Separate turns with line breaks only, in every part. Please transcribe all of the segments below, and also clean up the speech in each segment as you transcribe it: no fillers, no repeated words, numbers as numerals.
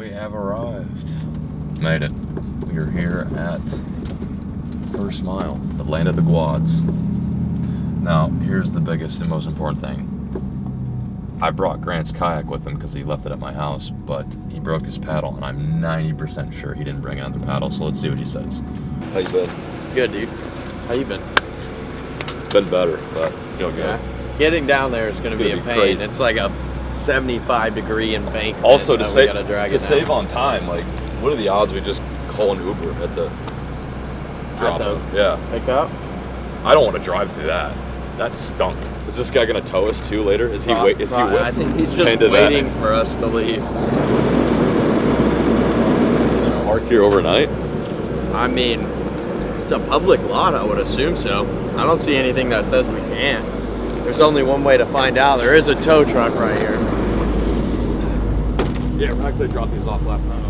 We have arrived. Made it. We are here at First Mile, the land of the quads. Now, here's the biggest and most important thing. I brought Grant's kayak with him because he left it at my house, but he broke his paddle, and I'm 90% sure he didn't bring another paddle, so let's see what he says. How you been?
Good, dude. How you been?
Been better, but feel good.
Yeah. Getting down there is going to be a pain.
Crazy.
It's like a 75-degree embankment.
Also, to
save
on time, like, what are the odds we just call an Uber at the drop? Yeah.
Pick up?
I don't want to drive through that. That stunk. Is this guy gonna tow us too later? Is he waiting?
I think he's just waiting for us to leave.
Park here overnight?
I mean, it's a public lot, I would assume so. I don't see anything that says we can't. There's only one way to find out. There is a tow truck right here.
Yeah, we actually dropped these off last time.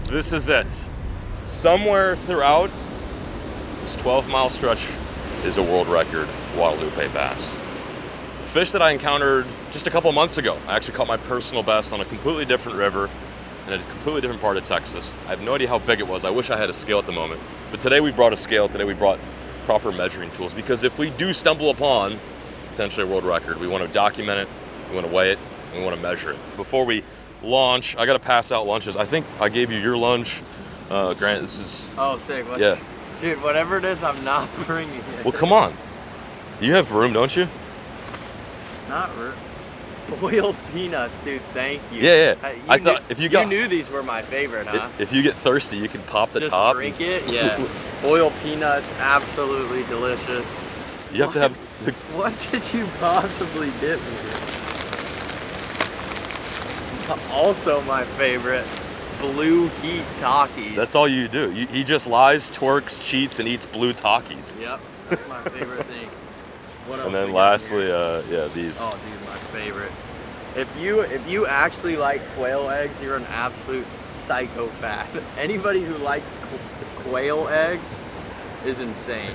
This is it. Somewhere throughout this 12-mile stretch is a world record Guadalupe bass. Fish that I encountered just a couple months ago. I actually caught my personal best on a completely different river in a completely different part of Texas. I have no idea how big it was. I wish I had a scale at the moment. But today we brought a scale. Today we brought proper measuring tools, because if we do stumble upon potentially a world record, we want to document it, we want to weigh it, and we want to measure it. Before we launch, I gotta pass out lunches. I think I gave you your lunch. Grant, this is...
Oh, sick.
Yeah.
Dude, whatever it is, I'm not bringing it.
Well, come on. You have room, don't you?
Not room. Boiled peanuts, dude, thank you.
Yeah. I thought if you got...
You knew these were my favorite, huh?
If you get thirsty, you can pop the
Just
top.
drink it? Yeah. Boiled peanuts, absolutely delicious.
You have to have...
What did you possibly dip me in? Also my favorite, Blue Heat Takis.
That's all you do. He just lies, twerks, cheats, and eats blue Takis.
Yep, that's my favorite thing. What else?
And then lastly, yeah, these.
Oh, dude, my favorite. If you actually like quail eggs, you're an absolute psychopath. Anybody who likes quail eggs is insane.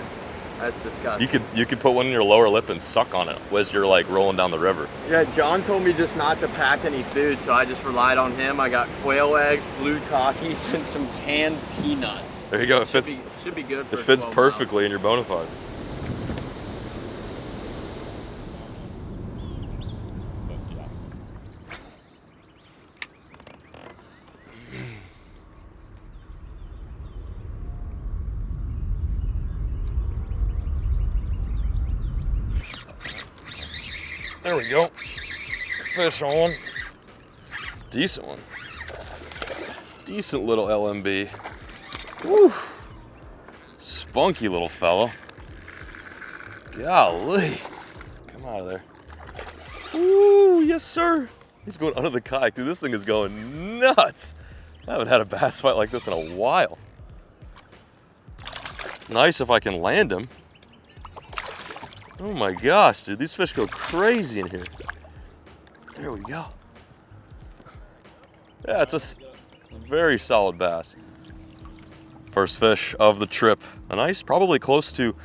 That's disgusting.
You could put one in your lower lip and suck on it as you're like rolling down the river.
Yeah, John told me just not to pack any food, so I just relied on him. I got quail eggs, blue Takis, and some canned peanuts.
There you go. It
should be good for
It fits
12
perfectly in your bona fide. There we go. Fish on. Decent one. Decent little LMB. Woo. Spunky little fella. Golly. Come out of there. Woo, yes sir. He's going under the kayak. Dude, this thing is going nuts. I haven't had a bass fight like this in a while. Nice if I can land him. Oh my gosh, dude, these fish go crazy in here. There we go. Yeah, it's a very solid bass. First fish of the trip. A nice, probably close to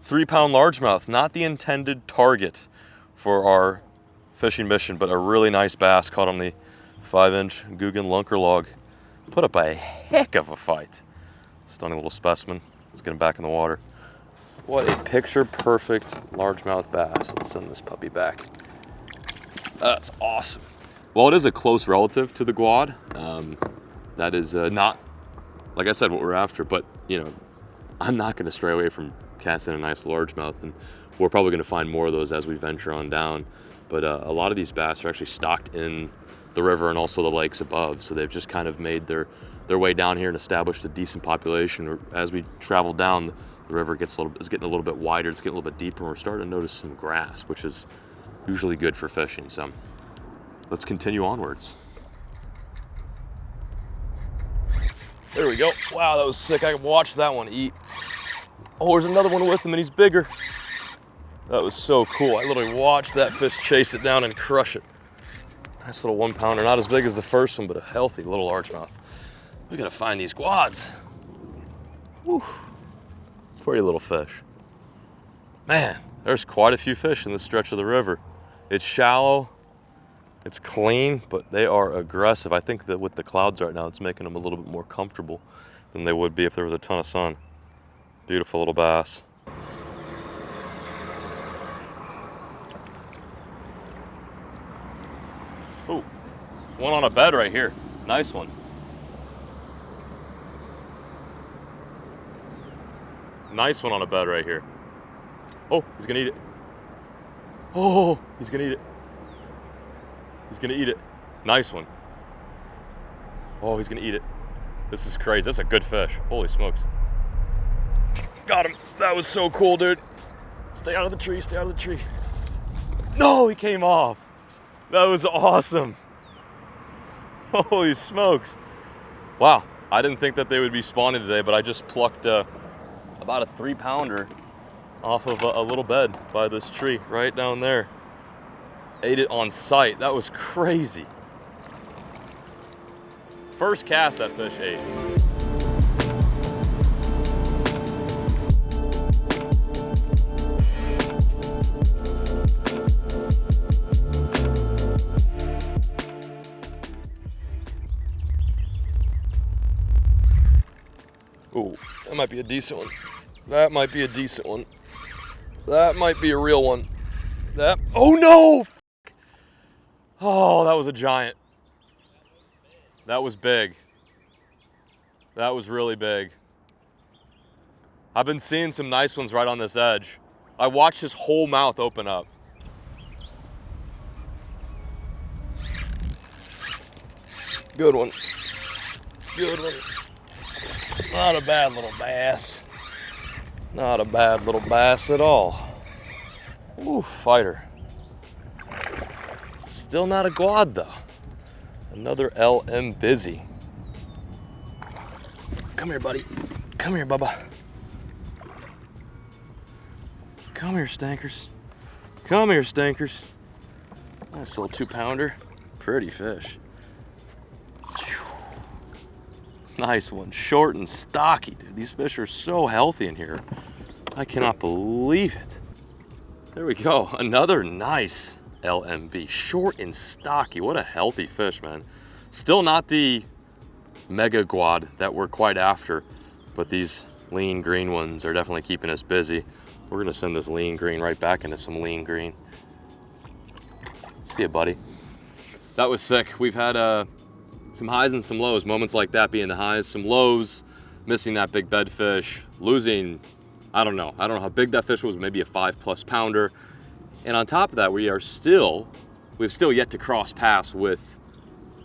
3-pound largemouth. Not the intended target for our fishing mission, but a really nice bass caught on the 5-inch Googan Lunker log. Put up a heck of a fight. Stunning little specimen. Let's get him back in the water. What a picture-perfect largemouth bass. Let's send this puppy back. That's awesome. Well, it is a close relative to the guad. That is not, like I said, what we're after, but, you know, I'm not going to stray away from casting a nice largemouth, and we're probably going to find more of those as we venture on down. But a lot of these bass are actually stocked in the river and also the lakes above, so they've just kind of made their way down here and established a decent population. As we travel down, the river is getting a little bit wider, it's getting a little bit deeper, and we're starting to notice some grass, which is usually good for fishing. So let's continue onwards. There we go. Wow, that was sick. I watched that one eat. Oh, there's another one with him, and he's bigger. That was so cool. I literally watched that fish chase it down and crush it. Nice little 1 pounder, not as big as the first one, but a healthy little largemouth. We gotta find these quads. Whew. Pretty little fish. Man, there's quite a few fish in this stretch of the river. It's shallow, it's clean, but they are aggressive. I think that with the clouds right now, it's making them a little bit more comfortable than they would be if there was a ton of sun. Beautiful little bass. Ooh, one on a bed right here. Nice one. Nice one on a bed right here. Oh, he's gonna eat it. Oh, he's gonna eat it. He's gonna eat it. Nice one. Oh, he's gonna eat it. This is crazy. That's a good fish. Holy smokes. Got him. That was so cool, dude. Stay out of the tree, stay out of the tree. No, he came off. That was awesome. Holy smokes. Wow, I didn't think that they would be spawning today, but I just plucked about a 3 pounder off of a little bed by this tree right down there. Ate it on sight. That was crazy. First cast that fish ate. Ooh, that might be a decent one. That might be a decent one. That might be a real one. That, oh no! Oh, that was a giant. That was big. That was really big. I've been seeing some nice ones right on this edge. I watched his whole mouth open up. Good one. Good one. Not a bad little bass. Not a bad little bass at all. Ooh, fighter. Still not a quad though. Another LM busy. Come here, buddy. Come here, Bubba. Come here, Stankers. Come here, Stankers. Nice little 2 pounder. Pretty fish. Nice one, short and stocky, dude. These fish are so healthy in here. I cannot believe it. There we go, another nice LMB, short and stocky. What a healthy fish, man. Still not the mega quad that we're quite after, but these lean green ones are definitely keeping us busy. We're gonna send this lean green right back into some lean green. See ya, buddy. That was sick. We've had some highs and some lows, moments like that being the highs, some lows, missing that big bed fish, losing, I don't know how big that fish was, maybe a 5+ pounder. And on top of that, we've still yet to cross paths with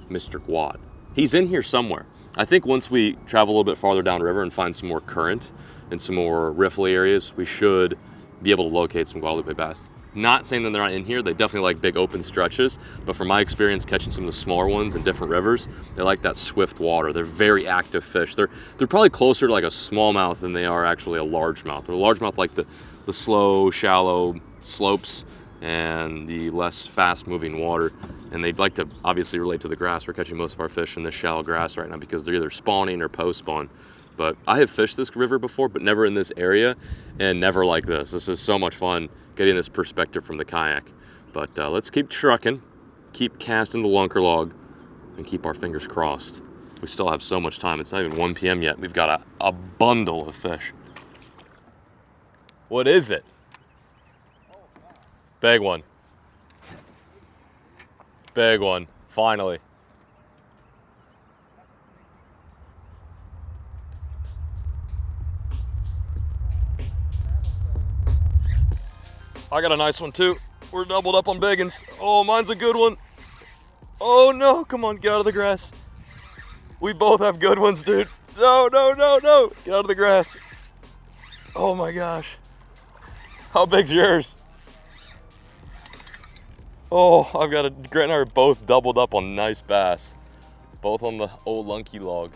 Mr. Quad. He's in here somewhere. I think once we travel a little bit farther downriver and find some more current and some more riffly areas, we should be able to locate some Guadalupe bass. Not saying that they're not in here, they definitely like big open stretches, but from my experience catching some of the smaller ones in different rivers, they like that swift water. They're very active fish. They're probably closer to like a smallmouth than they are actually a largemouth. They're a largemouth like the slow, shallow slopes and the less fast moving water. And they'd like to obviously relate to the grass. We're catching most of our fish in this shallow grass right now because they're either spawning or post-spawn. But I have fished this river before, but never in this area and never like this. This is so much fun getting this perspective from the kayak. But let's keep trucking, keep casting the lunker log, and keep our fingers crossed. We still have so much time. It's not even 1 p.m. yet. We've got a bundle of fish. What is it? Big one. Big one, finally. I got a nice one too. We're doubled up on big uns. Oh, mine's a good one. Oh no, come on, get out of the grass. We both have good ones, dude. No, no, no, no. Get out of the grass. Oh my gosh. How big's yours? Oh, Grant and I are both doubled up on nice bass. Both on the old lunky log.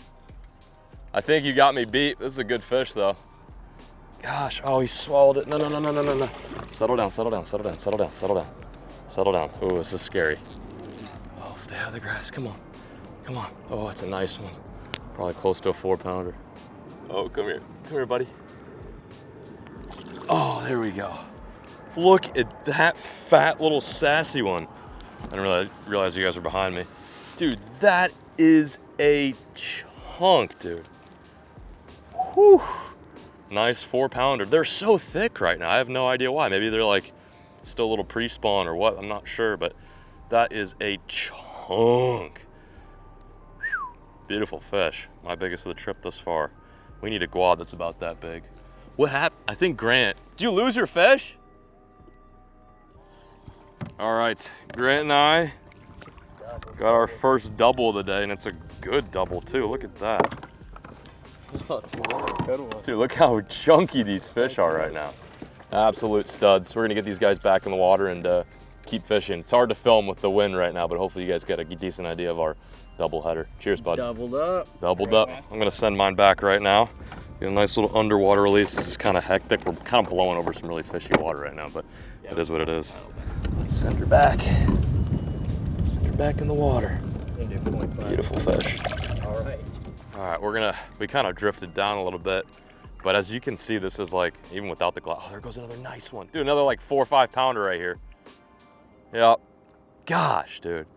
I think you got me beat. This is a good fish though. Gosh, oh, he swallowed it. No, no, no, no, no, no, no. Settle down, settle down, settle down, settle down, settle down. Settle down. Oh, this is scary. Oh, stay out of the grass. Come on. Come on. Oh, it's a nice one. Probably close to a 4-pounder. Oh, come here. Come here, buddy. Oh, there we go. Look at that fat little sassy one. I didn't realize you guys were behind me. Dude, that is a chunk, dude. Whew. Nice 4-pounder. They're so thick right now. I have no idea why. Maybe they're like still a little pre-spawn or what. I'm not sure, but that is a chunk. Whew. Beautiful fish. My biggest of the trip thus far. We need a quad that's about that big. What happened? I think Grant, did you lose your fish? All right, Grant and I got our first double of the day, and it's a good double too. Look at that.
Oh, dude, that's a good one.
Dude, look how chunky these fish are right now. Absolute studs. We're gonna get these guys back in the water and keep fishing. It's hard to film with the wind right now, but hopefully you guys get a decent idea of our double header. Cheers, bud.
Doubled up.
Doubled up. I'm gonna send mine back right now. Get a nice little underwater release. This is kind of hectic. We're kind of blowing over some really fishy water right now, but it is what it is. Let's send her back. Send her back in the water. Beautiful fish.
All right.
All right, we kind of drifted down a little bit, but as you can see, this is like, even without the glass, oh, there goes another nice one. Dude, another like 4 or 5 pounder right here. Yep. Gosh, dude.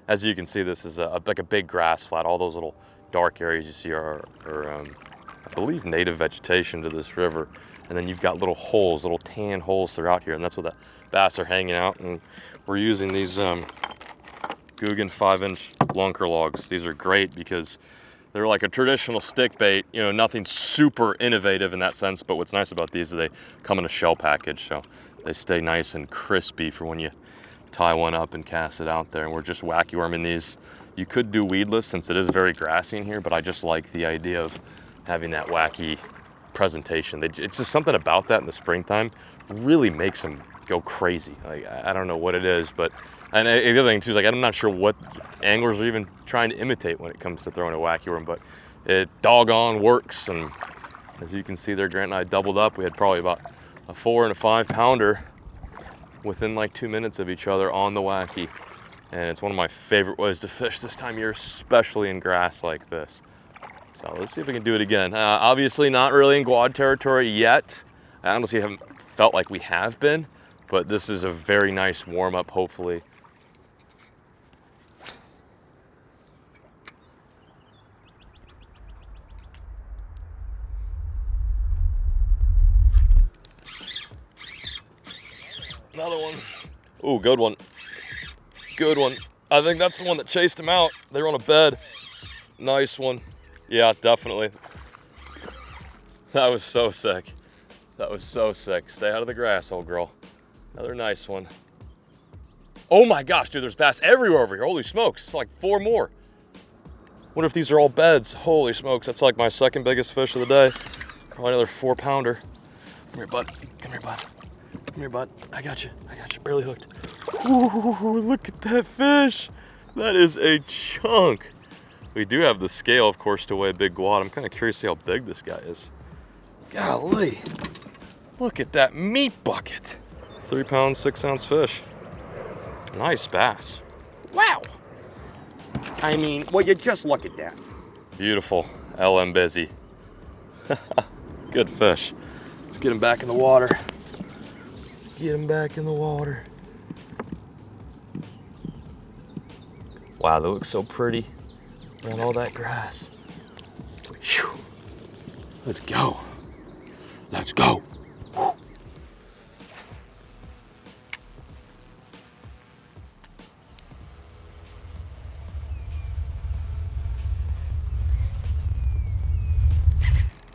As you can see, this is like a big grass flat. All those little dark areas you see are I believe, native vegetation to this river. And then you've got little holes, little tan holes throughout here, and that's where the bass are hanging out. And we're using these Googan 5-inch lunker logs. These are great because they're like a traditional stick bait, you know, nothing super innovative in that sense, but what's nice about these is they come in a shell package, so they stay nice and crispy for when you tie one up and cast it out there. And we're just wacky worming these. You could do weedless since it is very grassy in here, but I just like the idea of having that wacky presentation. It's just something about that in the springtime really makes them go crazy. Like, I don't know what it is, but, and the other thing too is like, I'm not sure what anglers are even trying to imitate when it comes to throwing a wacky worm, but it doggone works. And as you can see there, Grant and I doubled up. We had probably about a 4 and a 5 pounder within like 2 minutes of each other on the wacky. And it's one of my favorite ways to fish this time of year, especially in grass like this. So let's see if we can do it again. Obviously not really in quad territory yet. I honestly haven't felt like we have been, but this is a very nice warm up, hopefully. Another one. Ooh, good one. Good one. I think that's the one that chased him out. They were on a bed. Nice one. Yeah, definitely. That was so sick. That was so sick. Stay out of the grass, old girl. Another nice one. Oh my gosh, dude, there's bass everywhere over here. Holy smokes, it's like 4 more. Wonder if these are all beds. Holy smokes, that's like my second biggest fish of the day. Probably another 4 pounder. Come here, bud. Come here, bud. Come here, bud. I got you. I got you. Barely hooked. Ooh, look at that fish. That is a chunk. We do have the scale, of course, to weigh a big quad. I'm kind of curious to see how big this guy is. Golly. Look at that meat bucket. 3 pound, 6 ounce fish. Nice bass.
Wow. I mean, well, you just look at that.
Beautiful. LM busy. Good fish. Let's get him back in the water. Let's get him back in the water. Wow, they look so pretty around all that grass. Whew. Let's go. Let's go. Whew.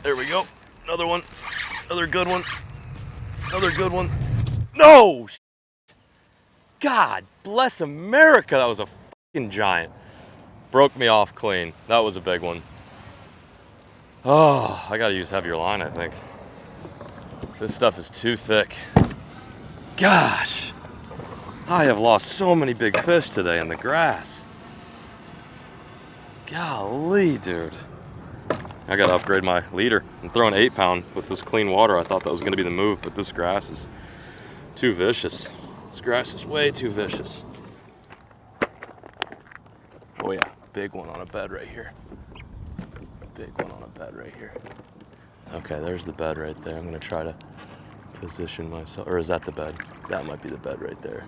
There we go. Another one. Another good one. Another good one. No! God bless America. That was a fucking giant. Broke me off clean. That was a big one. Oh, I gotta use heavier line, I think. This stuff is too thick. Gosh. I have lost so many big fish today in the grass. Golly, dude. I gotta upgrade my leader. I'm throwing 8 pound with this clean water. I thought that was gonna be the move, but this grass is Too vicious. This grass is way too vicious. Oh yeah, big one on a bed right here. Big one on a bed right here. Okay, there's the bed right there. I'm gonna try to position myself, or is that the bed? That might be the bed right there.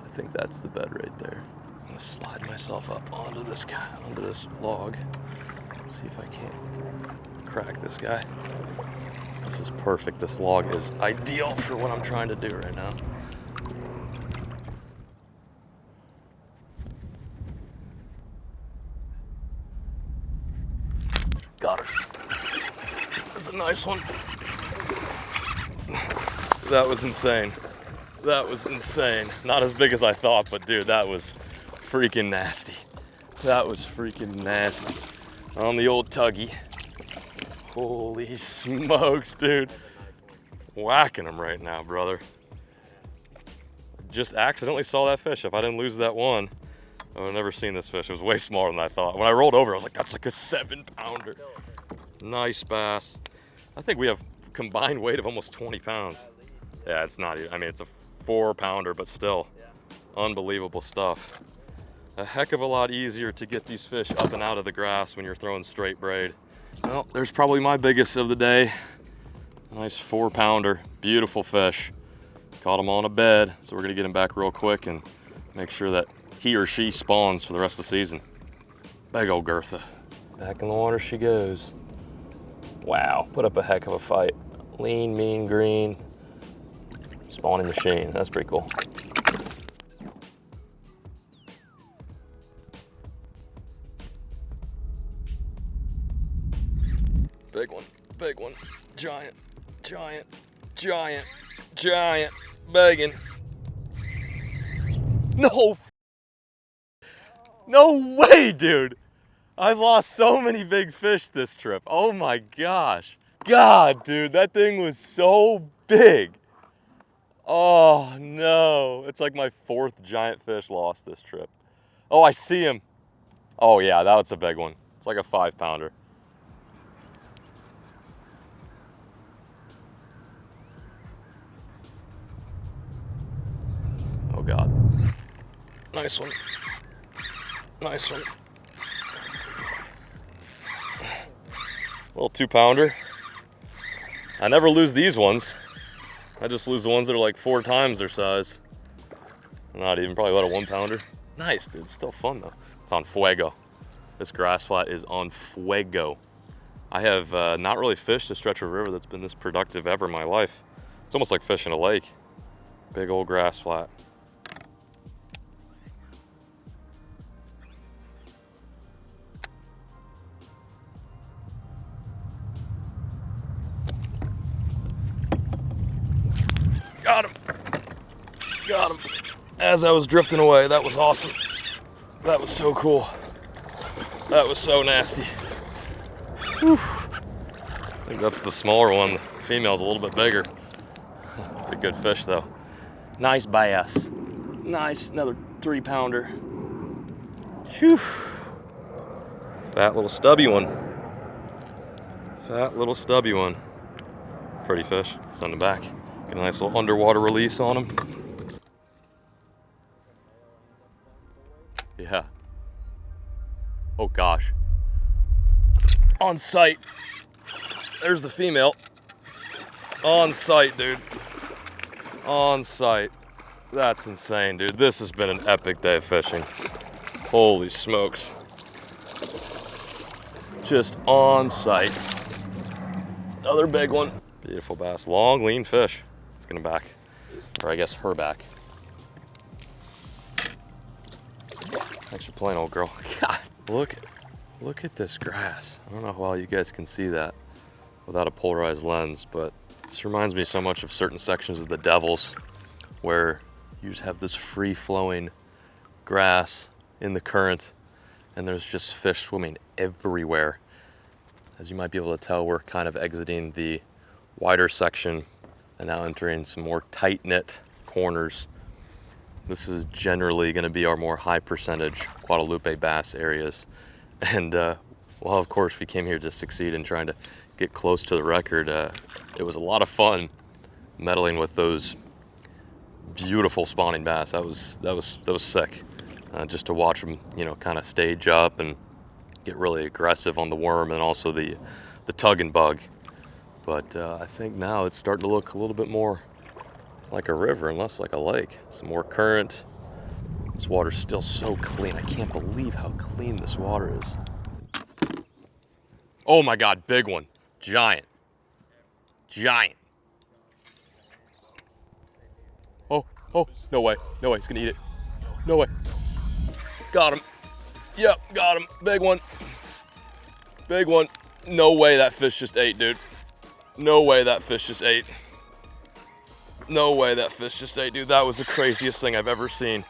I think that's the bed right there. I'm gonna slide myself up onto this guy, onto this log. See if I can't crack this guy. This is perfect. This log is ideal for what I'm trying to do right now. Got her. That's a nice one. That was insane. That was insane. Not as big as I thought, but dude, that was freaking nasty. That was freaking nasty. On the old tuggy. Holy smokes, dude. Whacking them right now, brother. Just accidentally saw that fish. If I didn't lose that one, I would have never seen this fish. It was way smaller than I thought. When I rolled over, I was like, that's like a 7-pounder. Nice bass. I think we have combined weight of almost 20 pounds. Yeah, it's not even, I mean, it's a 4-pounder, but still unbelievable stuff. A heck of a lot easier to get these fish up and out of the grass when you're throwing straight braid. Well, there's probably my biggest of the day. Nice 4-pounder, beautiful fish. Caught him on a bed, so we're gonna get him back real quick and make sure that he or she spawns for the rest of the season. Big old Gertha. Back in the water she goes. Wow, put up a heck of a fight. Lean, mean, green. Spawning machine, that's pretty cool. Big one, giant, giant, giant, giant, begging. No way, dude. I've lost so many big fish this trip. Oh my gosh. God, dude, that thing was so big. Oh no, it's like my 4th giant fish lost this trip. Oh, I see him. Oh yeah, that was a big one. It's like a 5-pounder. Oh God. Nice one. Nice one. Little 2-pounder. I never lose these ones. I just lose the ones that are like 4 times their size. Not even, probably about a 1-pounder. Nice, dude, it's still fun though. It's on fuego. This grass flat is on fuego. I have not really fished a stretch of river that's been this productive ever in my life. It's almost like fishing a lake. Big old grass flat. Got him. Got him. As I was drifting away, that was awesome. That was so cool. That was so nasty. Whew. I think that's the smaller one. The female's a little bit bigger. It's a good fish though. Nice bass. Nice, another 3-pounder. Whew. Fat little stubby one. Fat little stubby one. Pretty fish. Send him back. Get a nice little underwater release on him. Yeah. Oh gosh. On sight. There's the female. On sight, dude. On sight. That's insane, dude. This has been an epic day of fishing. Holy smokes. Just on sight. Another big one. Beautiful bass. Long, lean fish. Let's get him back. Or I guess her back. Thanks for playing, old girl. God, look at this grass. I don't know how well you guys can see that without a polarized lens, but this reminds me so much of certain sections of the Devils where you just have this free-flowing grass in the current and there's just fish swimming everywhere. As you might be able to tell, we're kind of exiting the wider section and now entering some more tight-knit corners. This is generally going to be our more high percentage Guadalupe bass areas. And well, of course, we came here to succeed in trying to get close to the record. It was a lot of fun meddling with those beautiful spawning bass. That was sick. Just to watch them, you know, kind of stage up and get really aggressive on the worm and also the tug and bug. But I think now it's starting to look a little bit more like a river and less like a lake. Some more current. This water's still so clean. I can't believe how clean this water is. Oh my God, big one. Giant. Giant. Oh, no way. No way, he's gonna eat it. No way. Got him. Yep, got him. Big one. Big one. No way that fish just ate, dude. No way that fish just ate. No way that fish just ate, dude. That was the craziest thing I've ever seen.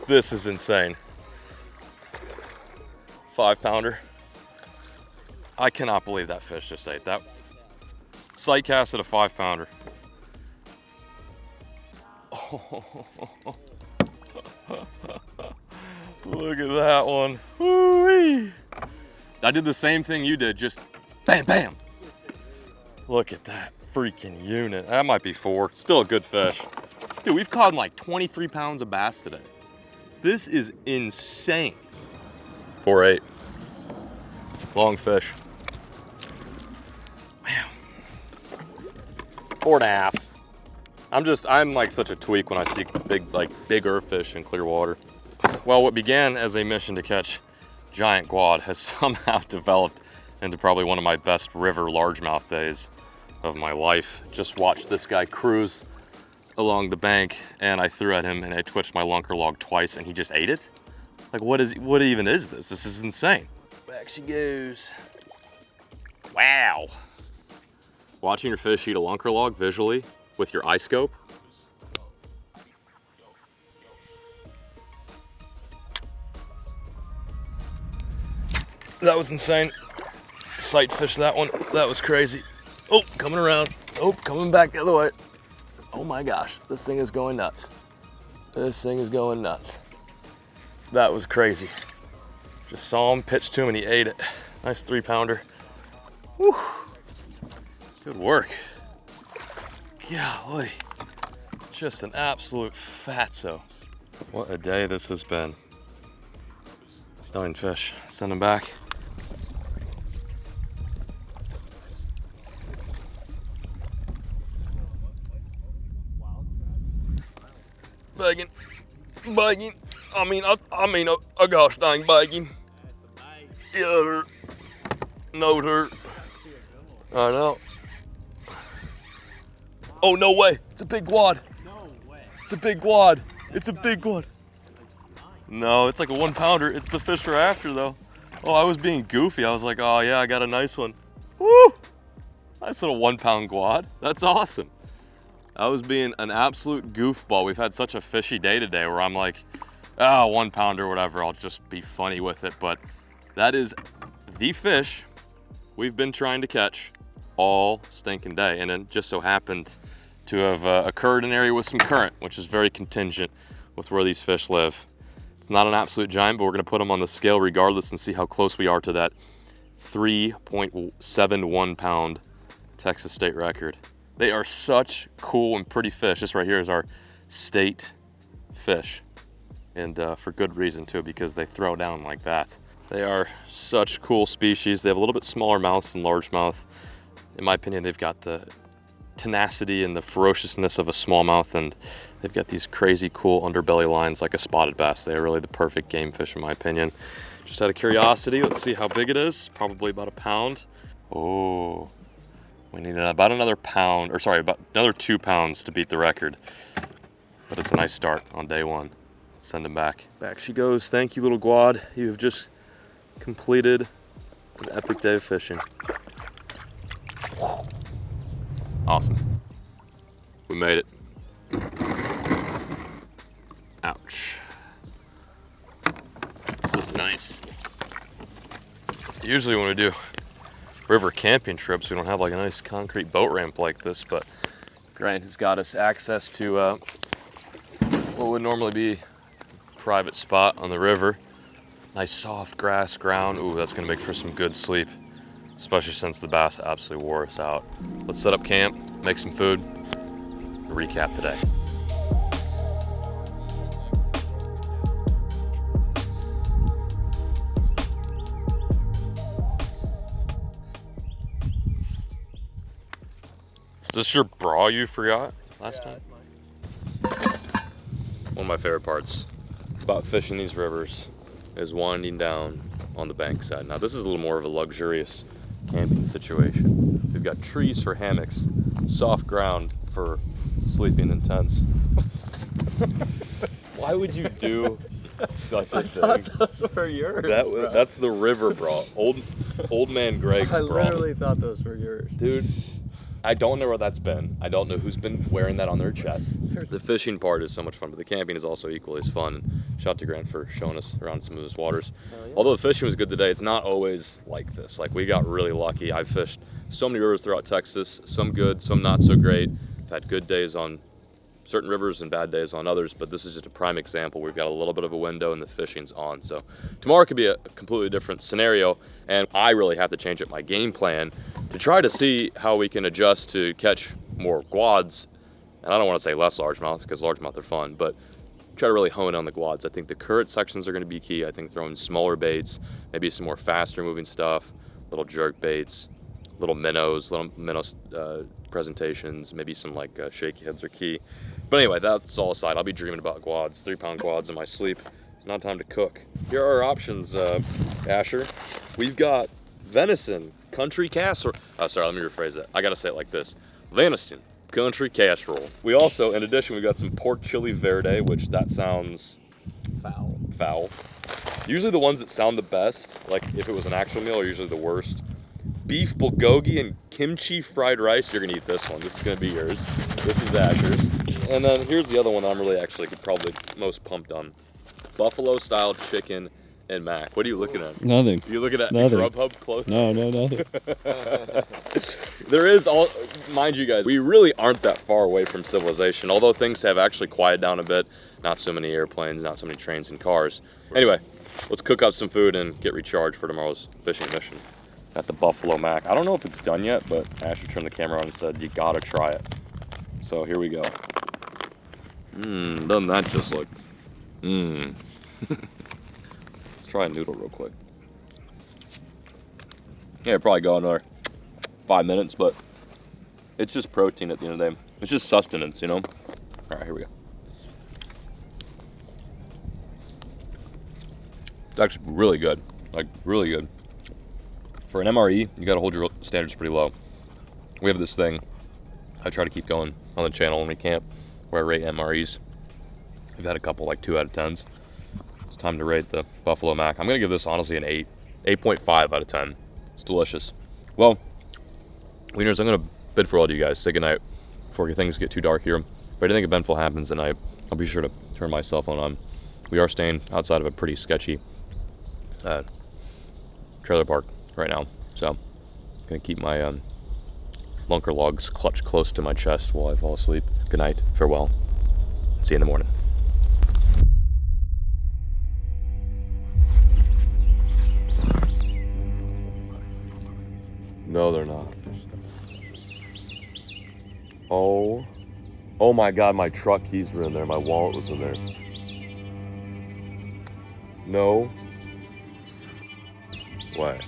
This is insane. 5-pounder. I cannot believe that fish just ate that. Sight casted a 5-pounder. Oh. Look at that one. Woo-wee. I did the same thing you did, just bam, bam. Look at that freaking unit. That might be 4. Still a good fish. Dude, we've caught like 23 pounds of bass today. This is insane. 4.8. Long fish. Man. 4.5. I'm like such a tweak when I see bigger fish in clear water. Well, what began as a mission to catch giant quad has somehow developed into probably one of my best river largemouth days of my life. Just watched this guy cruise along the bank and I threw at him and I twitched my lunker log twice and he just ate it? Like what even is this? This is insane. Back she goes. Wow. Watching your fish eat a lunker log visually with your eye scope. That was insane. Sight fish that one. That was crazy. Oh, coming around. Oh, coming back the other way. Oh my gosh, this thing is going nuts. This thing is going nuts. That was crazy. Just saw him, pitched to him, and he ate it. Nice 3-pounder. Whew. Good work. Golly. Just an absolute fatso. What a day this has been. Stunning fish. Send him back. Begging. I mean a gosh dang begging. Yeah, hurt. No hurt. I know. Oh, no way. It's a big wad.
No way.
It's a big wad. It's a big one. No, it's like a 1-pounder. It's the fish we're after though. Oh, I was being goofy. I was like, oh yeah, I got a nice one. Woo! Nice little 1-pound quad. That's awesome. I was being an absolute goofball. We've had such a fishy day today where I'm like, 1-pounder, whatever. I'll just be funny with it. But that is the fish we've been trying to catch all stinking day. And it just so happened to have occurred in an area with some current, which is very contingent with where these fish live. It's not an absolute giant, but we're gonna put them on the scale regardless and see how close we are to that 3.71 pound Texas state record. They are such cool and pretty fish. This right here is our state fish. And for good reason too, because they throw down like that. They are such cool species. They have a little bit smaller mouths than largemouth. In my opinion, they've got the tenacity and the ferociousness of a smallmouth, and they've got these crazy cool underbelly lines like a spotted bass. They are really the perfect game fish in my opinion. Just out of curiosity, let's see how big it is. Probably about a pound. Oh. We need about another pound, or sorry, about another 2 pounds to beat the record. But it's a nice start on day one. Let's send him back. Back she goes. Thank you, little quad. You have just completed an epic day of fishing. Awesome. We made it. Ouch. This is nice. Usually when we do river camping trips, we don't have like a nice concrete boat ramp like this, but Grant has got us access to what would normally be a private spot on the river. Nice soft grass ground. Ooh, that's gonna make for some good sleep, especially since the bass absolutely wore us out. Let's set up camp, make some food, recap today. Is this your bra you forgot last time? One of my favorite parts about fishing these rivers is winding down on the bankside. Now this is a little more of a luxurious camping situation. We've got trees for hammocks, soft ground for sleeping in tents. Why would you do such a thing?
I thought those were yours.
That's the river bra. Old man Greg's bra.
I literally thought those were yours.
Dude, I don't know where that's been. I don't know who's been wearing that on their chest. The fishing part is so much fun, but the camping is also equally as fun. And shout out to Grant for showing us around some of those waters.
Yeah.
Although the fishing was good today, it's not always like this. Like, we got really lucky. I've fished so many rivers throughout Texas, some good, some not so great. I've had good days on certain rivers and bad days on others, but this is just a prime example. We've got a little bit of a window and the fishing's on. So tomorrow could be a completely different scenario, and I really have to change up my game plan to try to see how we can adjust to catch more quads. And I don't want to say less largemouth, because largemouth are fun, but try to really hone on the quads. I think the current sections are going to be key. I think throwing smaller baits, maybe some more faster moving stuff, little jerk baits, little minnows, presentations, maybe some like shaky heads are key. But anyway, that's all aside. I'll be dreaming about quads, 3-pound quads in my sleep. It's not time to cook. Here are our options, Asher. We've got venison, country casserole. Oh, sorry, let me rephrase that. I gotta say it like this. Venison, country casserole. We also, in addition, we got some pork chili verde, which that sounds foul. Usually the ones that sound the best, like if it was an actual meal, are usually the worst. Beef bulgogi and kimchi fried rice. You're gonna eat this one. This is gonna be yours. This is Asher's. And then here's the other one I'm really actually probably most pumped on. Buffalo style chicken and mac. What are you looking at?
Nothing.
Are you looking at
Nothing.
Grubhub close?
No, nothing.
There is, mind you guys, we really aren't that far away from civilization, although things have actually quieted down a bit. Not so many airplanes, not so many trains and cars. Anyway, let's cook up some food and get recharged for tomorrow's fishing mission. Got the buffalo mac. I don't know if it's done yet, but Asher turned the camera on and said, you gotta try it. So here we go. Doesn't that just look, Let's try a noodle real quick. Yeah, probably go another 5 minutes, but it's just protein at the end of the day. It's just sustenance, you know? All right, here we go. It's actually really good, like really good. For an MRE, you gotta hold your standards pretty low. We have this thing I try to keep going on the channel when we camp, where I rate MREs. We've had a couple like 2 out of 10s. It's time to rate the Buffalo Mac. I'm gonna give this honestly an 8.5 out of 10. It's delicious. Well, Wieners, I'm gonna bid for all of you guys. Say goodnight before things get too dark here. If anything eventful happens tonight, I'll be sure to turn my cell phone on. We are staying outside of a pretty sketchy trailer park right now, so I'm gonna keep my lunker logs clutched close to my chest while I fall asleep. Good night, farewell, see you in the morning.
No, they're not. Oh my God, my truck keys were in there, my wallet was in there. No way.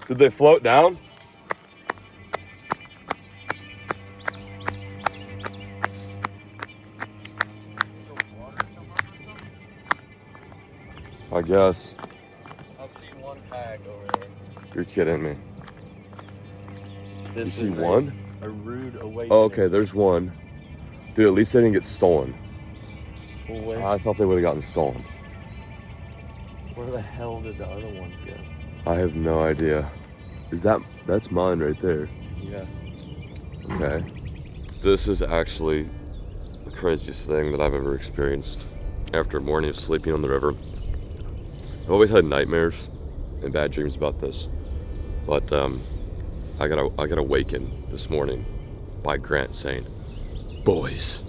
Did they float down? I guess.
I see one pack over there.
You're kidding me.
This
You
is
see one?
A rude awakening.
Oh, okay, there's one. Dude, at least they didn't get stolen.
Well, where,
I thought they would have gotten stolen.
where the hell did the other ones go?
I have no idea. That's mine right there.
Yeah.
Okay.
This is actually the craziest thing that I've ever experienced after a morning of sleeping on the river. I've always had nightmares and bad dreams about this, but I got awakened this morning by Grant saying, boys,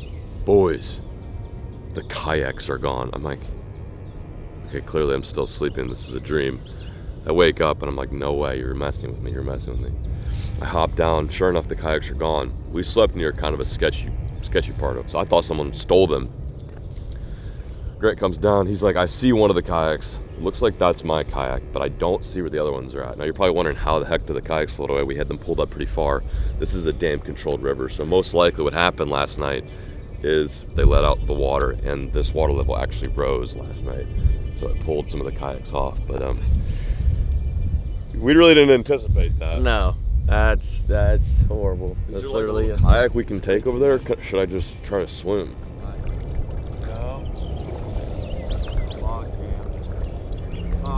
the kayaks are gone. I'm like,
Okay, clearly I'm still sleeping. This is a dream. I wake up and I'm like, no way, you're messing with me, you're messing with me. I hop down, sure enough, the kayaks are gone. We slept near kind of a sketchy part of it, so I thought someone stole them. Grant comes down, he's like, I see one of the kayaks. It looks like that's my kayak, but I don't see where the other ones are at. Now you're probably wondering how the heck did the kayaks float away? We had them pulled up pretty far. This is a dam controlled river, so most likely what happened last night is they let out the water and this water level actually rose last night. So it pulled some of the kayaks off, but we really didn't anticipate that.
No, that's horrible. That's literally a
kayak we can take over there, or should I just try to swim?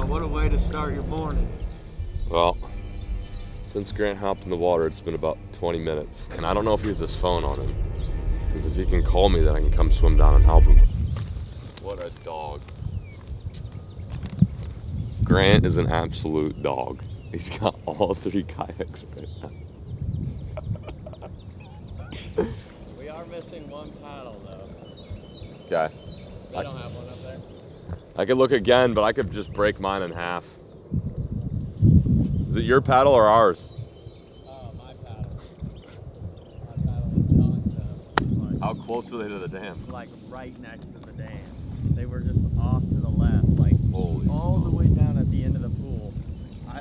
What a way to start your morning.
Well, since Grant hopped in the water, it's been about 20 minutes. And I don't know if he has his phone on him. Because if he can call me, then I can come swim down and help him. What a dog. Grant is an absolute dog. He's got all 3 kayaks right now.
We are missing one paddle though.
Okay.
They don't have one up there.
I could look again, but I could just break mine in half. Is it your paddle or ours?
My paddle. My paddle is gone.
How close are they to the dam?
Like right next to the dam. They were just off to the left, like
Holy
all the way down at the end of the pool.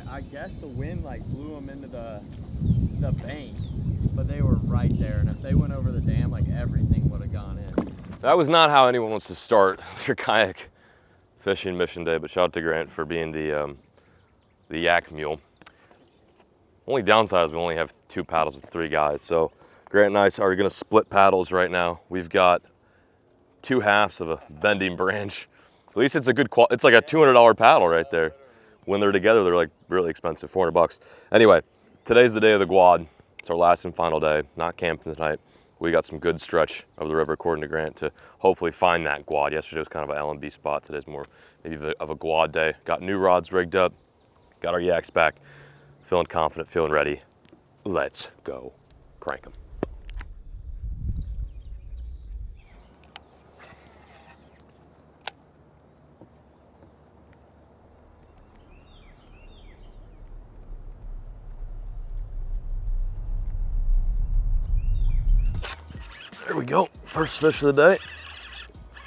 I guess the wind like blew them into the bank, but they were right there. And if they went over the dam, like everything would have gone in.
That was not how anyone wants to start their kayak fishing mission day, but shout out to Grant for being the yak mule. Only downside is we only have 2 paddles with 3 guys, so Grant and I are gonna split paddles right now. We've got 2 halves of a bending branch. At least it's a good it's like a $200 paddle right there. When they're together, they're like really expensive, 400 bucks. Anyway, today's the day of the Guad. It's our last and final day, not camping tonight. We got some good stretch of the river, according to Grant, to hopefully find that Guad. Yesterday was kind of an LMB spot. Today's more maybe of a Guad day. Got new rods rigged up, got our yaks back, feeling confident, feeling ready. Let's go crank them. There we go, first fish of the day.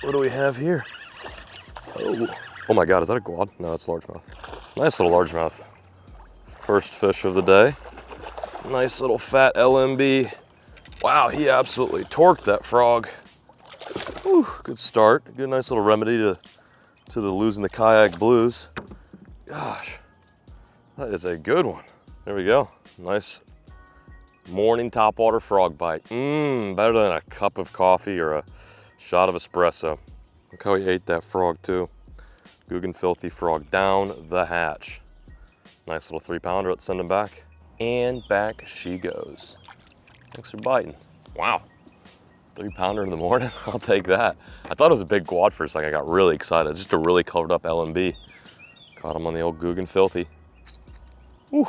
What do we have here? Oh my God, is that a Guad? No, it's largemouth. Nice little largemouth. First fish of the day. Nice little fat LMB. Wow, he absolutely torqued that frog. Whew, good start. Good, nice little remedy to the losing the kayak blues. Gosh, that is a good one. There we go, nice morning topwater frog bite. Better than a cup of coffee or a shot of espresso. Look how he ate that frog too. Guggen Filthy frog down the hatch. Nice little 3-pounder, let's send him back. And back she goes. Thanks for biting. Wow, 3-pounder in the morning, I'll take that. I thought it was a big Guad for a second, I got really excited. Just a really covered up LMB. Caught him on the old Guggen Filthy. Whew.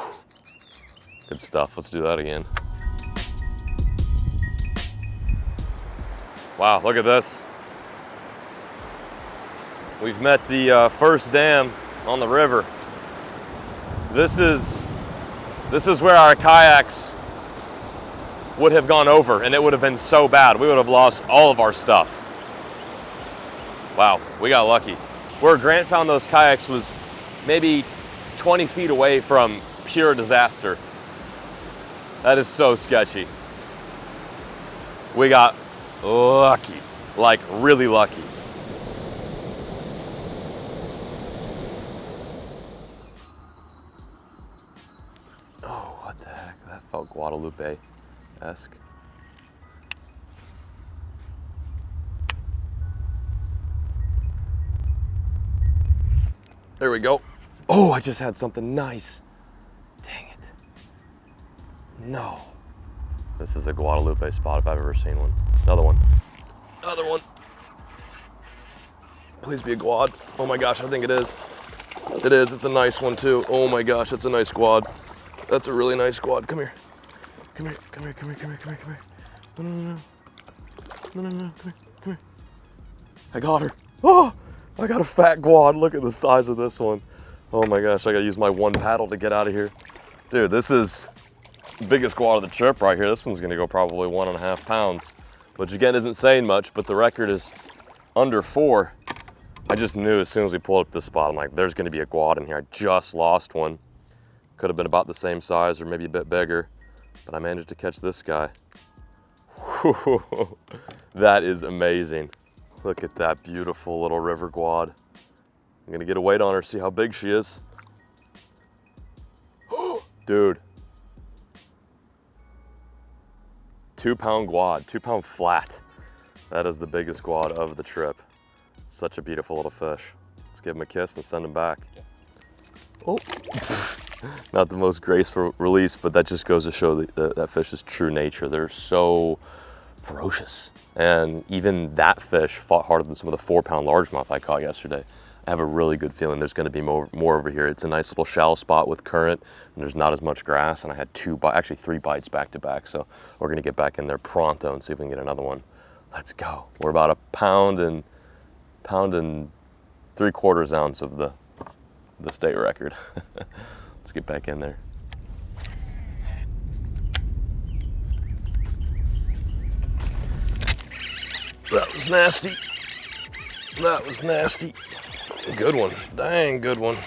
Good stuff, let's do that again. Wow, look at this. We've met the first dam on the river. This is where our kayaks would have gone over, and it would have been so bad. We would have lost all of our stuff. Wow, we got lucky. Where Grant found those kayaks was maybe 20 feet away from pure disaster. That is so sketchy. We got lucky, like really lucky. Oh, what the heck? That felt Guadalupe-esque. There we go. Oh, I just had something nice. Dang it. No. This is a Guadalupe spot if I've ever seen one. Another one. Another one. Please be a Guad. Oh my gosh, I think it is. It is, it's a nice one too. Oh my gosh, it's a nice Guad. That's a really nice Guad. Come here. Come here, come here, come here, come here, come here, come here. No, no, no, no. No, no, no, come here, come here. I got her. Oh, I got a fat quad. Look at the size of this one. Oh my gosh, I gotta use my one paddle to get out of here. Dude, this is the biggest quad of the trip right here. This one's gonna go probably 1.5 pounds, which again isn't saying much, but the record is under 4. I just knew as soon as we pulled up this spot, I'm like, there's gonna be a quad in here. I just lost one. Could have been about the same size or maybe a bit bigger, but I managed to catch this guy. That is amazing. Look at that beautiful little river quad. I'm gonna get a weight on her, see how big she is. Dude. 2 pound quad, 2 pound flat. That is the biggest quad of the trip. Such a beautiful little fish. Let's give him a kiss and send him back. Oh, not the most graceful release, but that just goes to show that fish's true nature. They're so ferocious. And even that fish fought harder than some of the 4 pound largemouth I caught yesterday. I have a really good feeling there's gonna be more over here. It's a nice little shallow spot with current, and there's not as much grass, and I had actually 3 bites back to back, so we're gonna get back in there pronto and see if we can get another one. Let's go. We're about a pound and 3/4 ounce of the state record. Let's get back in there. That was nasty. That was nasty. Good one. Dang good one.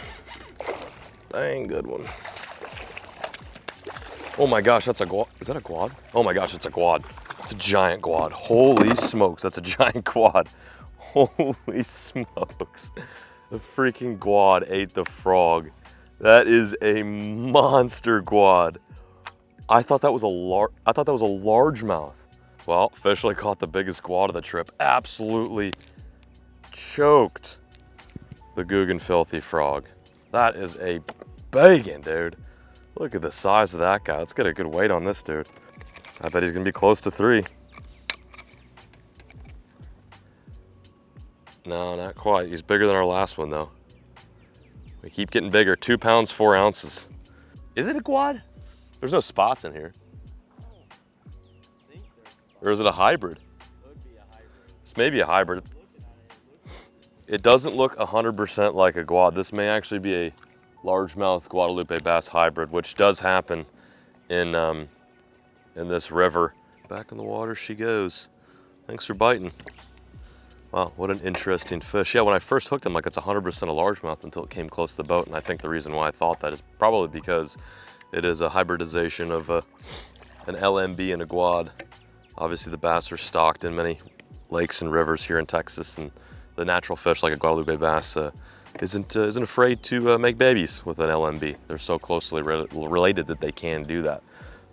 Dang good one. Oh my gosh, that's a quad. Is that a quad? Oh my gosh, it's a quad. It's a giant quad. Holy smokes, that's a giant quad. Holy smokes. The freaking quad ate the frog. That is a monster quad. I thought that was a largemouth. Well, officially caught the biggest quad of the trip. Absolutely choked the Googan Filthy frog. That is a bacon, dude. Look at the size of that guy. Let's get a good weight on this dude. I bet he's gonna be close to 3. No, not quite. He's bigger than our last one though. We keep getting bigger. 2 pounds, 4 ounces. Is it a quad? There's no spots in here. Or is it a hybrid? This may be a hybrid. It doesn't look 100% like a quad. This may actually be a largemouth Guadalupe bass hybrid, which does happen in this river. Back in the water she goes. Thanks for biting. Wow, what an interesting fish. Yeah, when I first hooked him, like it's 100% a largemouth until it came close to the boat, and I think the reason why I thought that is probably because it is a hybridization of an LMB and a quad. Obviously the bass are stocked in many lakes and rivers here in Texas, and the natural fish like a Guadalupe bass isn't afraid to make babies with an LMB. They're so closely related that they can do that.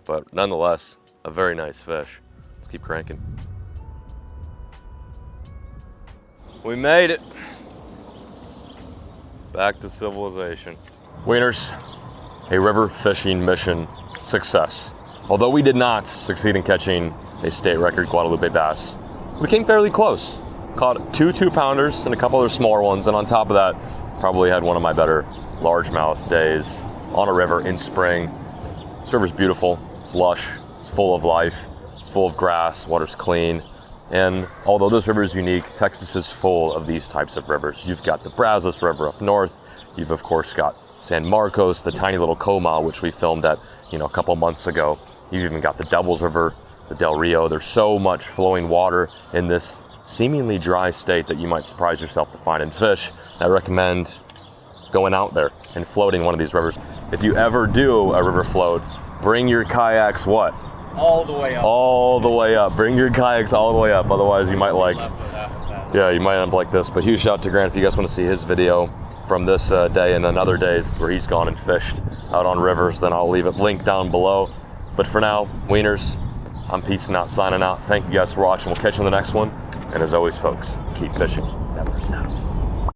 But nonetheless, a very nice fish. Let's keep cranking. We made it. Back to civilization. Wieners, a river fishing mission success. Although we did not succeed in catching a state record Guadalupe bass, we came fairly close. Caught 2 2-pounders and a couple other smaller ones, and on top of that, probably had one of my better largemouth days on a river in spring. This river's beautiful, it's lush, it's full of life, it's full of grass, water's clean. And although this river is unique, Texas is full of these types of rivers. You've got the Brazos River up north. You've of course got San Marcos, the tiny little Comal, which we filmed at, a couple months ago. You've even got the Devils River, the Del Rio. There's so much flowing water in this seemingly dry state that you might surprise yourself to find in fish. I recommend going out there and floating one of these rivers. If you ever do a river float, bring your kayaks what?
All the way up.
All the way up. Bring your kayaks all the way up. Otherwise you might you might end up like this. But huge shout out to Grant if you guys want to see his video from this day and then other days where he's gone and fished out on rivers, then I'll leave it linked down below. But for now, Wieners, I'm peacing out, signing out. Thank you guys for watching. We'll catch you in the next one. And as always, folks, keep fishing, never stop.